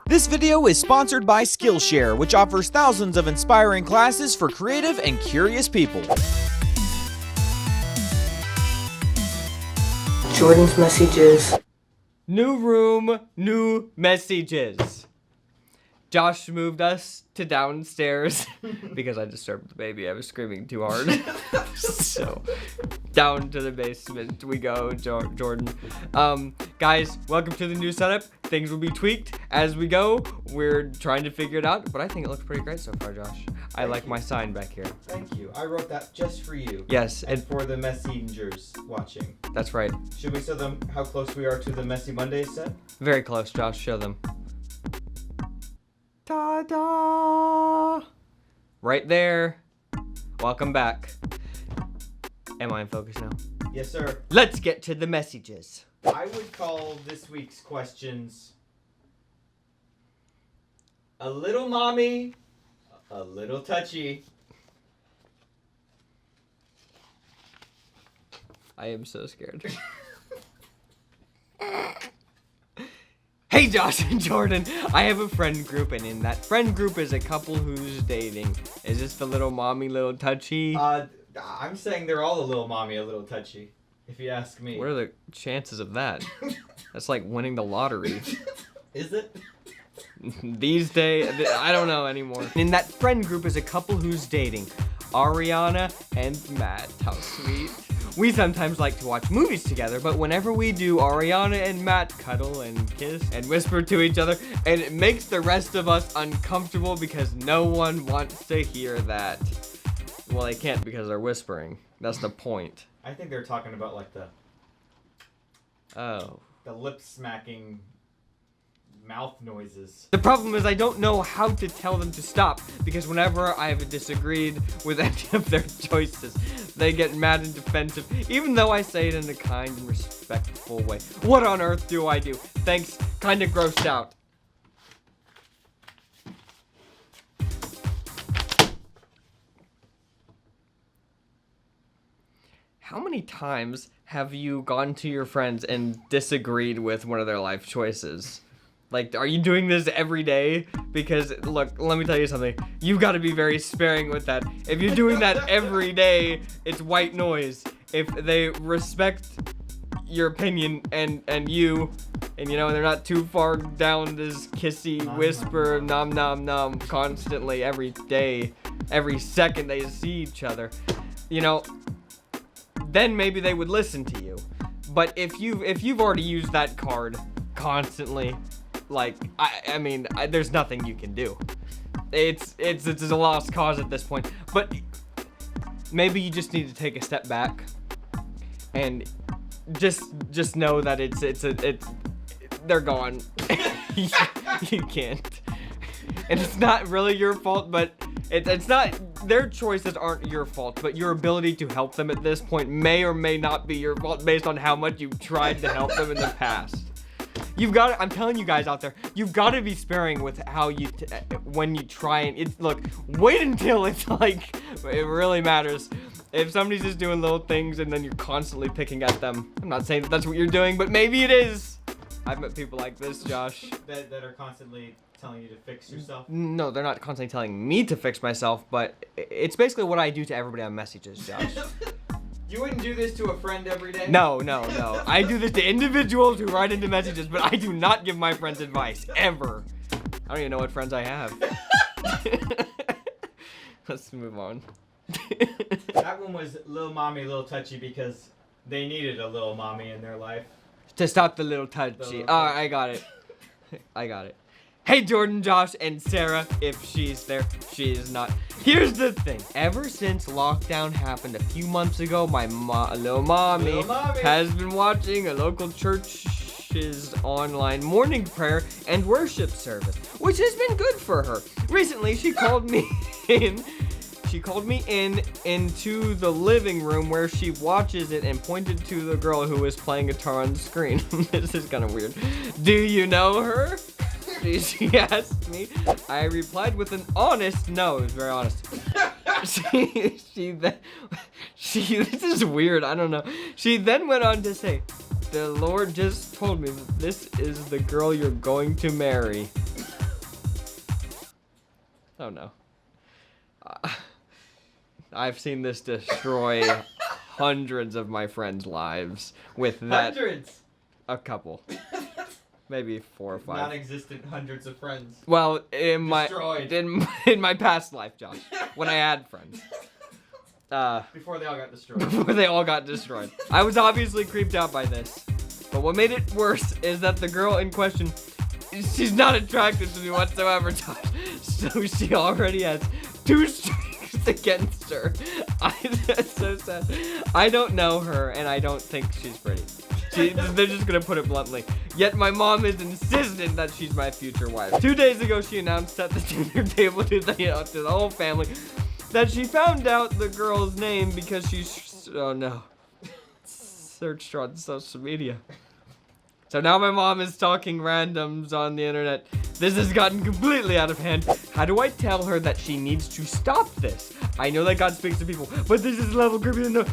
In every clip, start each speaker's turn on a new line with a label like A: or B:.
A: This video is sponsored by Skillshare, which offers thousands of inspiring classes for creative and curious people.
B: Jordan's Messyges.
C: New room, new Messyges. Josh moved us to downstairs because I disturbed the baby. I was screaming too hard. So, down to the basement we go, Jordan. Guys, welcome to the new setup. Things will be tweaked as we go. We're trying to figure it out, but I think it looks pretty great so far, Josh. I like my sign back here.
D: Thank you. I wrote that just for you.
C: Yes.
D: And for the Messengers watching.
C: That's right.
D: Should we show them how close we are to the Messy Mondays set?
C: Very close, Josh. Show them. Ta-da! Right there. Welcome back. Am I in focus now?
D: Yes, sir.
C: Let's get to the messages.
D: I would call this week's questions a little mommy, a little touchy.
C: I am so scared. Hey Josh and Jordan, I have a friend group, and in that friend group is a couple who's dating. Is this the little mommy, little touchy?
D: I'm saying they're all a little mommy, a little touchy, if you ask me.
C: What are the chances of that? That's like winning the lottery.
D: Is it?
C: These days, I don't know anymore. In that friend group is a couple who's dating. Ariana and Matt. How sweet. We sometimes like to watch movies together, but whenever we do, Ariana and Matt cuddle and kiss and whisper to each other, and it makes the rest of us uncomfortable because no one wants to hear that. Well, they can't because they're whispering. That's the point.
D: I think they're talking about like the lip smacking mouth noises.
C: The problem is I don't know how to tell them to stop, because whenever I have disagreed with any of their choices, they get mad and defensive, even though I say it in a kind and respectful way. What on earth do I do? Thanks, kinda grossed out. How many times have you gone to your friends and disagreed with one of their life choices? Like, are you doing this every day? Because, look, let me tell you something. You've got to be very sparing with that. If you're doing that every day, it's white noise. If they respect your opinion and you, and, you know, they're not too far down this kissy whisper, nom nom nom, constantly, every day, every second they see each other, you know, then maybe they would listen to you. But if you've already used that card constantly, like, I mean, there's nothing you can do. It's a lost cause at this point. But maybe you just need to take a step back and just know that they're gone. You can't. And it's not really your fault, but it's not, their choices aren't your fault, but your ability to help them at this point may or may not be your fault based on how much you've tried to help them in the past. You've got to, I'm telling you guys out there, you've got to be sparing with how you, when you try and, look, wait until it's like, it really matters. If somebody's just doing little things and then you're constantly picking at them, I'm not saying that that's what you're doing, but maybe it is. I've met people like this, Josh.
D: That are constantly telling you to fix yourself?
C: No, they're not constantly telling me to fix myself, but it's basically what I do to everybody on Messyges, Josh.
D: You wouldn't do this to a friend every day?
C: No. I do this to individuals who write into Messyges, but I do not give my friends advice, ever. I don't even know what friends I have. Let's move on.
D: That one was little mommy, little touchy because they needed a little mommy in their life.
C: To stop the little touchy. I got it. I got it. Hey Jordan, Josh, and Sarah, if she's there. She is not. Here's the thing. Ever since lockdown happened a few months ago, my little mommy has been watching a local church's online morning prayer and worship service, which has been good for her. Recently, she called me in. She called me into the living room where she watches it and pointed to the girl who was playing guitar on the screen. This is kind of weird. Do you know her? She asked me. I replied with an honest no. It was very honest. This is weird. I don't know. She then went on to say, The Lord just told me that this is the girl you're going to marry. Oh no. I've seen this destroy hundreds of my friends' lives with that.
D: Hundreds.
C: A couple. Maybe 4 or 5.
D: Non-existent hundreds of friends.
C: Well, in
D: Destroyed.
C: in my past life, Josh, when I had friends.
D: Before they all got destroyed.
C: Before they all got destroyed. I was obviously creeped out by this. But what made it worse is that the girl in question, she's not attracted to me whatsoever, Josh. So she already has 2 strikes against her. That's so sad. I don't know her, and I don't think she's pretty. They're just gonna put it bluntly. Yet my mom is insistent that she's my future wife. 2 days ago, she announced at the dinner table to the whole family that she found out the girl's name because oh no, searched her on social media. So now my mom is talking randoms on the internet. This has gotten completely out of hand. How do I tell her that she needs to stop this? I know that God speaks to people, but this is level creepy. No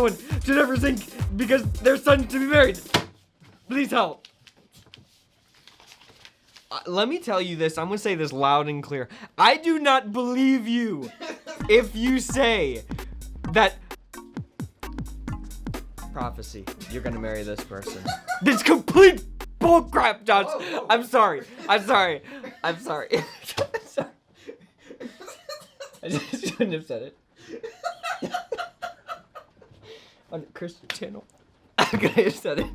C: one should ever think because their son to be married. Please help. Let me tell you this. I'm gonna say this loud and clear. I do not believe you if you say that prophecy, you're gonna marry this person. This complete bullcrap, Josh.
D: Whoa.
C: I'm sorry. I just shouldn't have said it. On a Christian channel. I could have said it.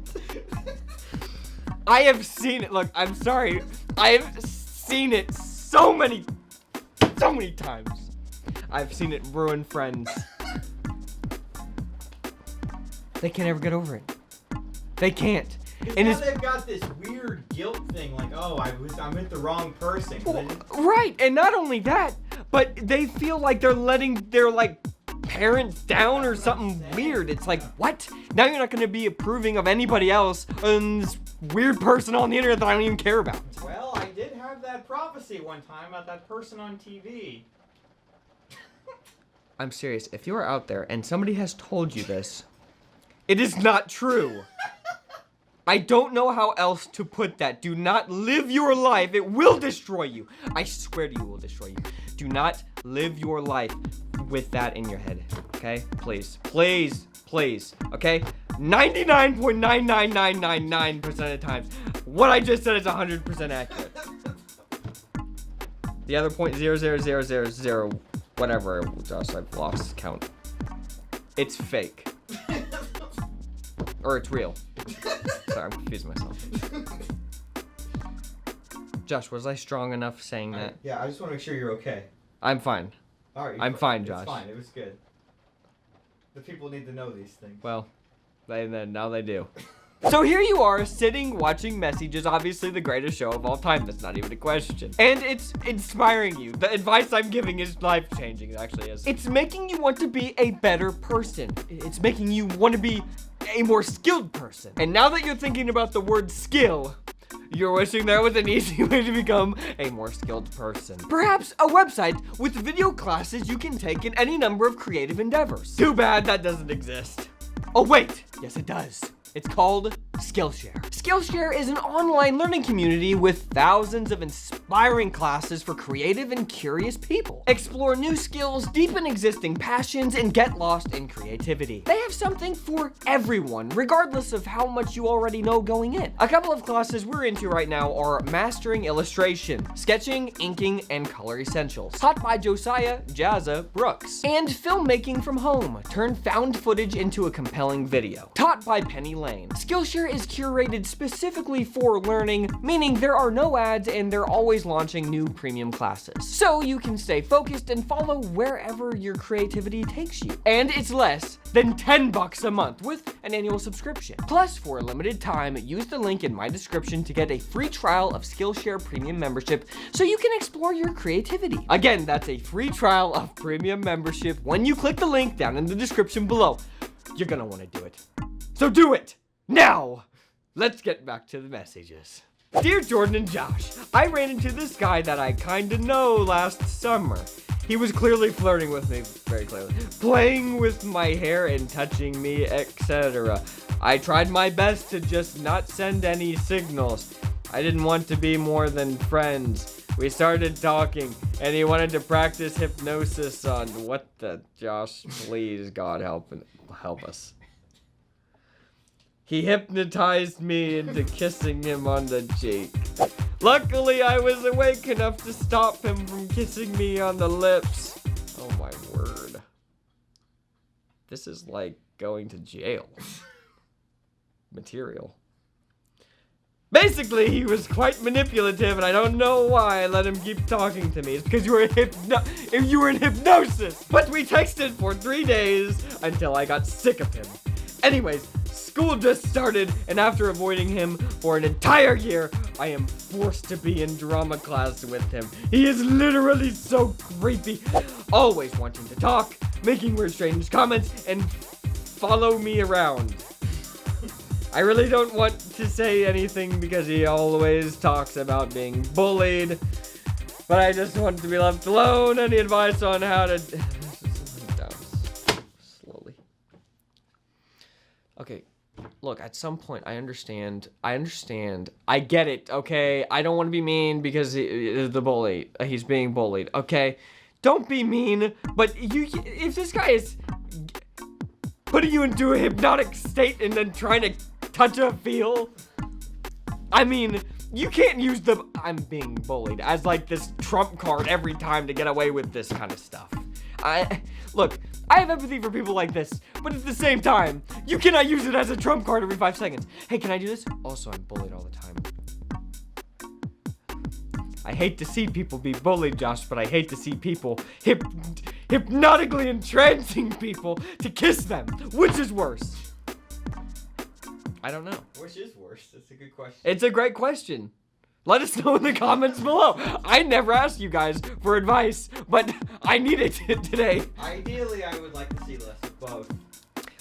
C: I have seen it. Look, I'm sorry. I have seen it so many times. I've seen it ruin friends. They can't ever get over it. They can't.
D: And now they've got this weird guilt thing, like, oh, I'm with the wrong person.
C: Right, and not only that, but they feel like they're letting their parents down or something weird. It's like, what? Now you're not going to be approving of anybody else and this weird person on the internet that I don't even care about.
D: Well, I did have that prophecy one time about that person on TV.
C: I'm serious. If you are out there and somebody has told you this, it is not true. I don't know how else to put that. Do not live your life. It will destroy you. I swear to you, it will destroy you. Do not live your life with that in your head. Okay? Please. Please. Please. Okay? 99.99999% of the times, what I just said is 100% accurate. The other 0.00000 whatever, Josh, I've lost count. It's fake. Or it's real. Sorry, I'm confusing myself. Josh, was I strong enough saying that?
D: Yeah, I just want to make sure you're okay.
C: I'm fine.
D: All right,
C: I'm fine, Josh.
D: It's fine. It was good. The people need to know these things.
C: Well, now they do. So here you are, sitting, watching Messyges, obviously the greatest show of all time. That's not even a question. And it's inspiring you. The advice I'm giving is life-changing, it actually is. It's making you want to be a better person. It's making you want to be a more skilled person. And now that you're thinking about the word skill, you're wishing there was an easy way to become a more skilled person. Perhaps a website with video classes you can take in any number of creative endeavors. Too bad that doesn't exist. Oh wait, yes it does. It's called Skillshare. Skillshare is an online learning community with thousands of inspiring classes for creative and curious people. Explore new skills, deepen existing passions, and get lost in creativity. They have something for everyone, regardless of how much you already know going in. A couple of classes we're into right now are Mastering Illustration, Sketching, Inking, and Color Essentials, taught by Josiah Jazza Brooks, and Filmmaking from Home, turn found footage into a compelling video, taught by Penny Lane. Skillshare is curated specifically for learning, meaning there are no ads and they're always launching new premium classes. So you can stay focused and follow wherever your creativity takes you. And it's less than $10 a month with an annual subscription. Plus, for a limited time, use the link in my description to get a free trial of Skillshare Premium membership so you can explore your creativity. Again, that's a free trial of premium membership when you click the link down in the description below. You're gonna want to do it. So do it! Now! Let's get back to the messages. Dear Jordan and Josh, I ran into this guy that I kinda know last summer. He was clearly flirting with me, very clearly. Playing with my hair and touching me, etc. I tried my best to just not send any signals. I didn't want to be more than friends. We started talking, and he wanted to practice hypnosis on what the Josh, please God help us. He hypnotized me into kissing him on the cheek. Luckily, I was awake enough to stop him from kissing me on the lips. Oh my word. This is like going to jail. Material. Basically, he was quite manipulative, and I don't know why I let him keep talking to me. It's because you were in hypnosis. But we texted for 3 days until I got sick of him. Anyways, school just started, and after avoiding him for an entire year, I am forced to be in drama class with him. He is literally so creepy, always wanting to talk, making weird strange comments, and follow me around. I really don't want to say anything because he always talks about being bullied, but I just want to be left alone. Any advice on how to... Slowly. Okay, look, at some point, I understand. I get it, okay? I don't want to be mean because he's being bullied, okay? Don't be mean, but if this guy is putting you into a hypnotic state and then trying to touch a feel, I mean, you can't use the I'm being bullied as like this trump card every time to get away with this kind of stuff. Look, I have empathy for people like this, but at the same time, you cannot use it as a trump card every 5 seconds. Hey, can I do this? Also, I'm bullied all the time. I hate to see people be bullied, Josh, but I hate to see people hypnotically entrancing people to kiss them. Which is worse? I don't know.
D: Which is worse? That's a good question.
C: It's a great question. Let us know in the comments below. I never asked you guys for advice, but I need it today.
D: Ideally, I would like to see less of both.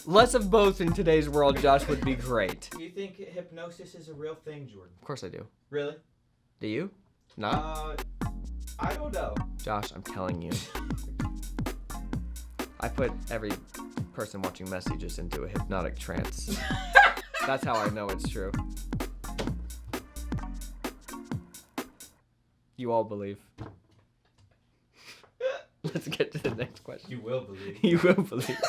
C: Less of both in today's world, Josh, would be great.
D: Do you think hypnosis is a real thing, Jordan?
C: Of course I do.
D: Really?
C: Do you? Not?
D: I don't know.
C: Josh, I'm telling you. I put every person watching Messyges into a hypnotic trance. That's how I know it's true. You all believe. Let's get to the next question.
D: You will believe.
C: You will believe.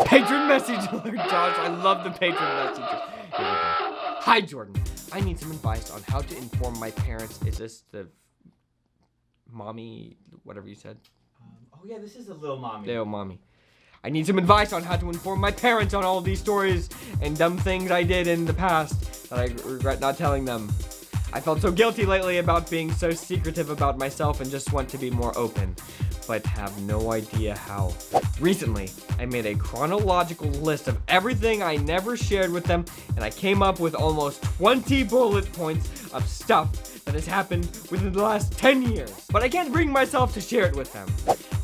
C: Patron message alert, Josh. I love the patron messages. Here we go. Hi, Jordan. I need some advice on how to inform my parents. Is this the mommy, whatever you said?
D: Oh yeah, this is a little mommy.
C: Little mommy. I need some advice on how to inform my parents on all these stories and dumb things I did in the past that I regret not telling them. I felt so guilty lately about being so secretive about myself and just want to be more open, but have no idea how. Recently, I made a chronological list of everything I never shared with them, and I came up with almost 20 bullet points of stuff that has happened within the last 10 years. But I can't bring myself to share it with them.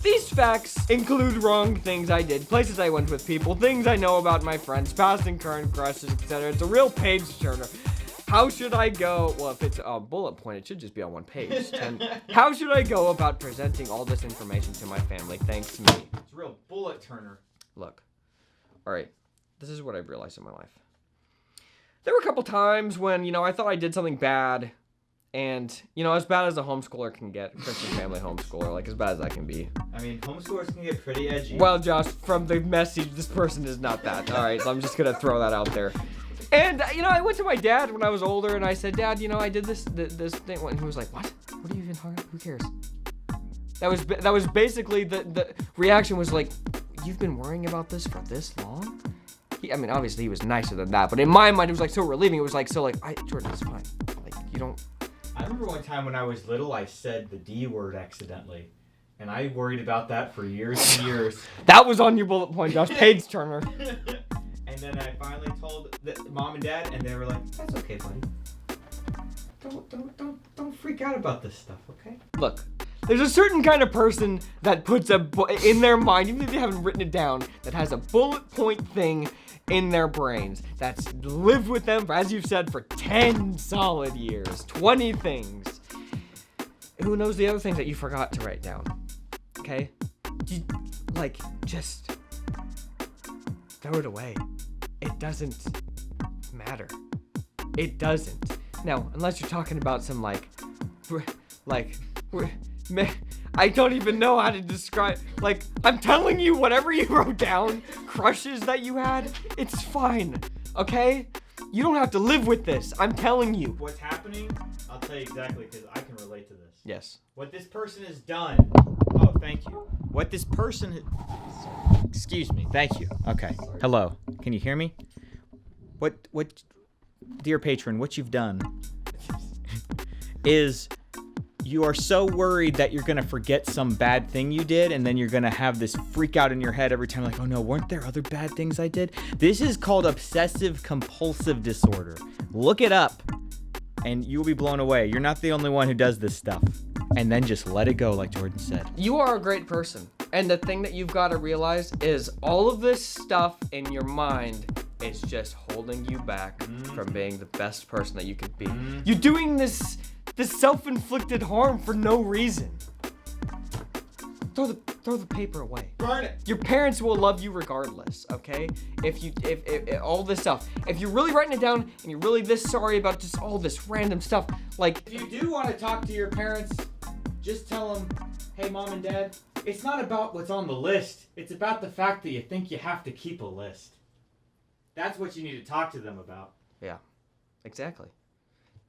C: These facts include wrong things I did, places I went with people, things I know about my friends, past and current crushes, etc. It's a real page turner. How should I go? Well, if it's a bullet point, it should just be on one page. How should I go about presenting all this information to my family? Thanks, me.
D: It's a real bullet turner.
C: Look, all right, this is what I've realized in my life. There were a couple times when, I thought I did something bad. And, as bad as a homeschooler can get, Christian family homeschooler, like as bad as I can be.
D: I mean, homeschoolers can get pretty edgy.
C: Well, Josh, from the message, this person is not that. All right, I'm just going to throw that out there. And, I went to my dad when I was older and I said, Dad, I did this thing. And he was like, what? What are you even talking about? Who cares? That was basically the reaction was like, you've been worrying about this for this long? Obviously he was nicer than that, but in my mind, it was like so relieving. It was like, Jordan, it's fine. Like, you don't.
D: I remember one time when I was little, I said the D word accidentally. And I worried about that for years and years.
C: That was on your bullet point, Josh. Page turner.
D: And then I finally told Mom and Dad, and they were like, that's okay, buddy. Don't freak out about this stuff, okay?
C: Look, there's a certain kind of person that puts in their mind, even if they haven't written it down, that has a bullet point thing in their brains that's lived with them, as you've said, for 10 solid years, 20 things. Who knows the other things that you forgot to write down? Okay? Just throw it away. it doesn't matter. It doesn't. Now, unless you're talking about some I don't even know how to describe, like, I'm telling you, whatever you wrote down, crushes that you had, it's fine, okay? You don't have to live with this, I'm telling you.
D: What's happening, I'll tell you exactly, because I can relate to this.
C: Yes.
D: What this person has done, oh, thank you. What this person, excuse me, thank you. Okay, hello, can you hear me? What, dear patron, what you've done is you are so worried that you're gonna forget some bad thing you did, and then you're gonna have this freak out in your head every time, like, oh no, weren't there other bad things I did? This is called obsessive compulsive disorder. Look it up, and you'll be blown away. You're not the only one who does this stuff. And then just let it go, like Jordan said.
C: You are a great person, and the thing that you've got to realize is all of this stuff in your mind is just holding you back from being the best person that you could be. You're doing this self-inflicted harm for no reason. Throw the paper away.
D: Burn it.
C: Your parents will love you regardless, okay? If all this stuff, if you're really writing it down and you're really this sorry about just all this random stuff, like,
D: If you do want to talk to your parents, just tell them, hey, Mom and Dad, it's not about what's on the list. It's about the fact that you think you have to keep a list. That's what you need to talk to them about.
C: yeah, exactly.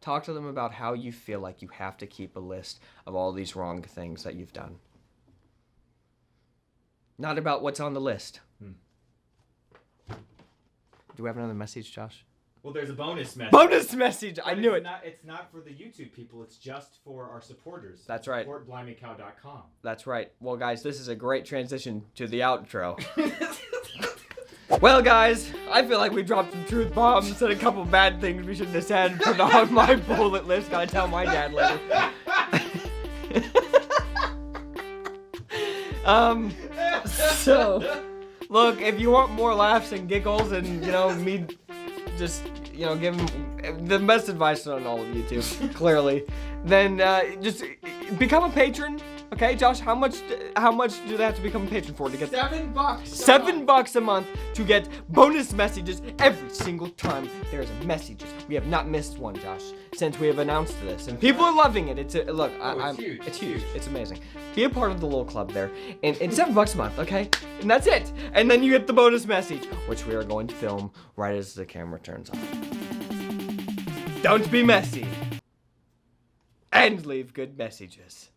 C: Talk to them about how you feel like you have to keep a list of all these wrong things that you've done. Not about what's on the list. Do we have another message, Josh?
D: Well, there's a bonus message.
C: Bonus message! I
D: But
C: knew it.
D: It's not for the YouTube people. It's just for our supporters.
C: That's right.
D: Support BlimeyCow.com.
C: That's right. Well, guys, this is a great transition to the outro. Well, guys, I feel like we dropped some truth bombs, said a couple bad things we shouldn't have said, put on my bullet list. Gotta tell my dad later. So, look, if you want more laughs and giggles and, me just, give the best advice on all of YouTube, clearly, then just become a patron. Okay, Josh, how much do they have to become a patron for to get
D: $7.
C: $7 a month to get bonus messages every single time there's a messages. We have not missed one, Josh, since we have announced this, and people are loving it. It's
D: huge.
C: It's huge. It's amazing. Be a part of the little club there, and it's $7 a month, okay? And that's it. And then you get the bonus message, which we are going to film right as the camera turns on. Don't be messy, and leave good messages.